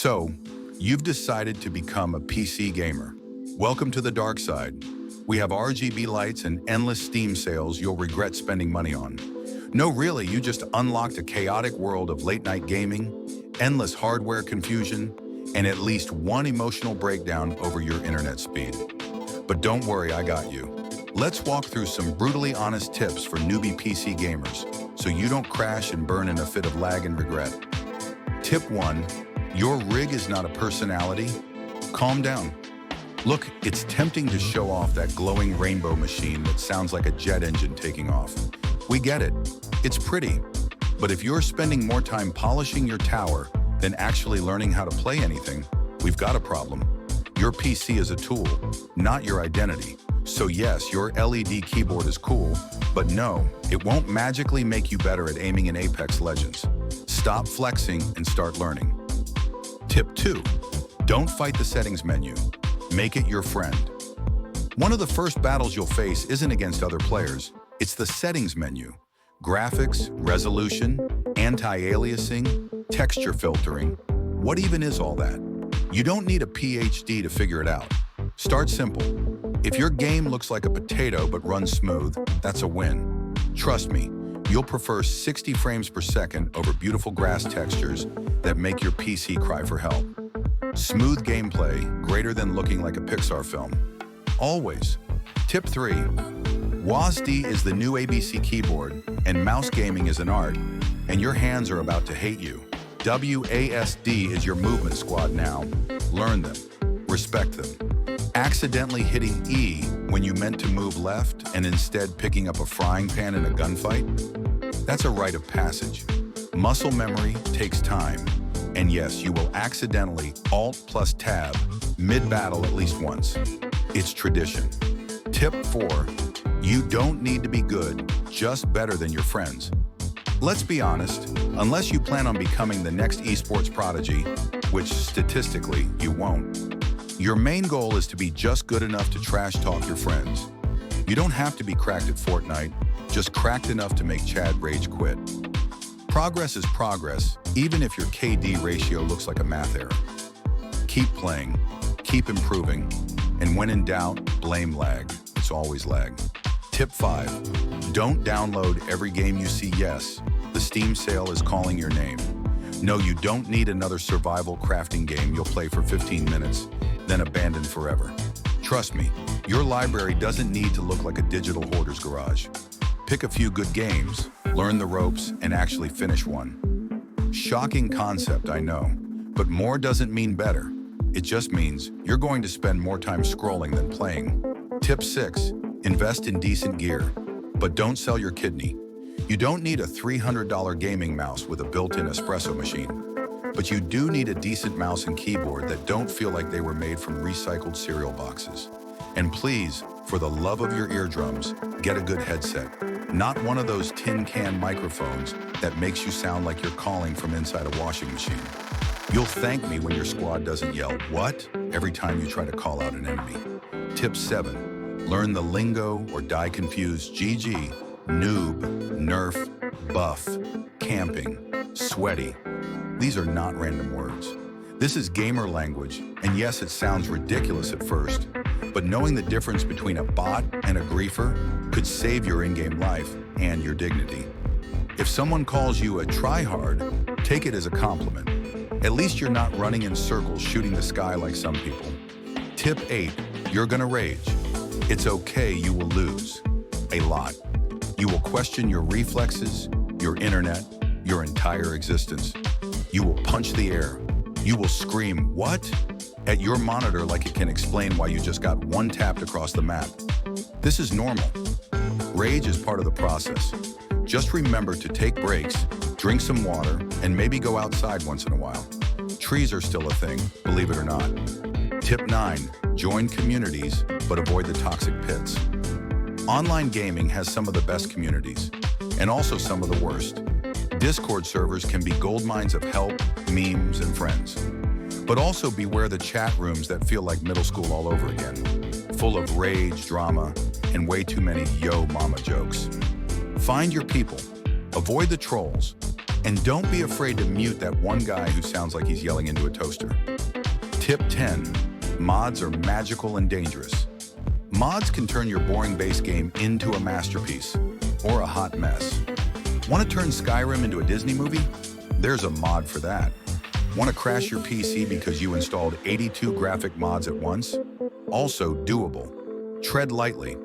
So, you've decided to become a PC gamer. Welcome to the dark side. We have RGB lights and endless Steam sales you'll regret spending money on. No, really, you just unlocked a chaotic world of late-night gaming, endless hardware confusion, and at least one emotional breakdown over your internet speed. But don't worry, I got you. Let's walk through some brutally honest tips for newbie PC gamers so you don't crash and burn in a fit of lag and regret. Tip 1. Your rig is not a personality. Calm down. Look, it's tempting to show off that glowing rainbow machine that sounds like a jet engine taking off. We get it. It's pretty. But if you're spending more time polishing your tower than actually learning how to play anything, we've got a problem. Your PC is a tool, not your identity. So yes, your LED keyboard is cool, but no, it won't magically make you better at aiming in Apex Legends. Stop flexing and start learning. Tip 2. Don't fight the settings menu. Make it your friend. One of the first battles you'll face isn't against other players. It's the settings menu. Graphics, resolution, anti-aliasing, texture filtering. What even is all that? You don't need a PhD to figure it out. Start simple. If your game looks like a potato but runs smooth, that's a win. Trust me, you'll prefer 60 frames per second over beautiful grass textures that make your PC cry for help. Smooth gameplay, greater than looking like a Pixar film. Always. Tip 3. WASD is the new ABC keyboard, and mouse gaming is an art, and your hands are about to hate you. WASD is your movement squad now. Learn them. Respect them. Accidentally hitting E when you meant to move left and instead picking up a frying pan in a gunfight? That's a rite of passage. Muscle memory takes time. And yes, you will accidentally Alt plus Tab mid-battle at least once. It's tradition. Tip 4. You don't need to be good, just better than your friends. Let's be honest, unless you plan on becoming the next esports prodigy, which statistically you won't, your main goal is to be just good enough to trash talk your friends. You don't have to be cracked at Fortnite, just cracked enough to make Chad rage quit. Progress is progress, even if your KD ratio looks like a math error. Keep playing, keep improving, and when in doubt, blame lag. It's always lag. Tip 5. Don't download every game you see yes. The Steam sale is calling your name. No, you don't need another survival crafting game you'll play for 15 minutes, then abandon forever. Trust me, your library doesn't need to look like a digital hoarder's garage. Pick a few good games, learn the ropes, and actually finish one. Shocking concept, I know, but more doesn't mean better. It just means you're going to spend more time scrolling than playing. Tip 6. Invest in decent gear, but don't sell your kidney. You don't need a $300 gaming mouse with a built-in espresso machine, but you do need a decent mouse and keyboard that don't feel like they were made from recycled cereal boxes. And please, for the love of your eardrums, get a good headset. Not one of those tin can microphones that makes you sound like you're calling from inside a washing machine. You'll thank me when your squad doesn't yell, "What?" every time you try to call out an enemy. Tip 7. Learn the lingo or die confused. GG, noob, nerf, buff, camping, sweaty. These are not random words. This is gamer language, and yes, it sounds ridiculous at first, but knowing the difference between a bot and a griefer could save your in-game life and your dignity. If someone calls you a tryhard, take it as a compliment. At least you're not running in circles shooting the sky like some people. Tip 8. You're gonna rage. It's okay, you will lose. A lot. You will question your reflexes, your internet, your entire existence. You will punch the air. You will scream, "What?" at your monitor like it can explain why you just got one tapped across the map. This is normal. Rage is part of the process. Just remember to take breaks, drink some water, and maybe go outside once in a while. Trees are still a thing, believe it or not. Tip 9. Join communities, but avoid the toxic pits. Online gaming has some of the best communities, and also some of the worst. Discord servers can be gold mines of help, memes, and friends. But also beware the chat rooms that feel like middle school all over again, full of rage, drama, and way too many yo mama jokes. Find your people. Avoid the trolls. And don't be afraid to mute that one guy who sounds like he's yelling into a toaster. Tip 10. Mods are magical and dangerous. Mods can turn your boring base game into a masterpiece or a hot mess. Want to turn Skyrim into a Disney movie? There's a mod for that. Want to crash your PC because you installed 82 graphic mods at once? Also doable. Tread lightly.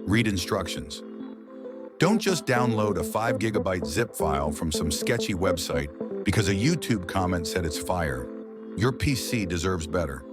Read instructions. Don't just download a 5 GB zip file from some sketchy website because a YouTube comment said it's fire. Your PC deserves better.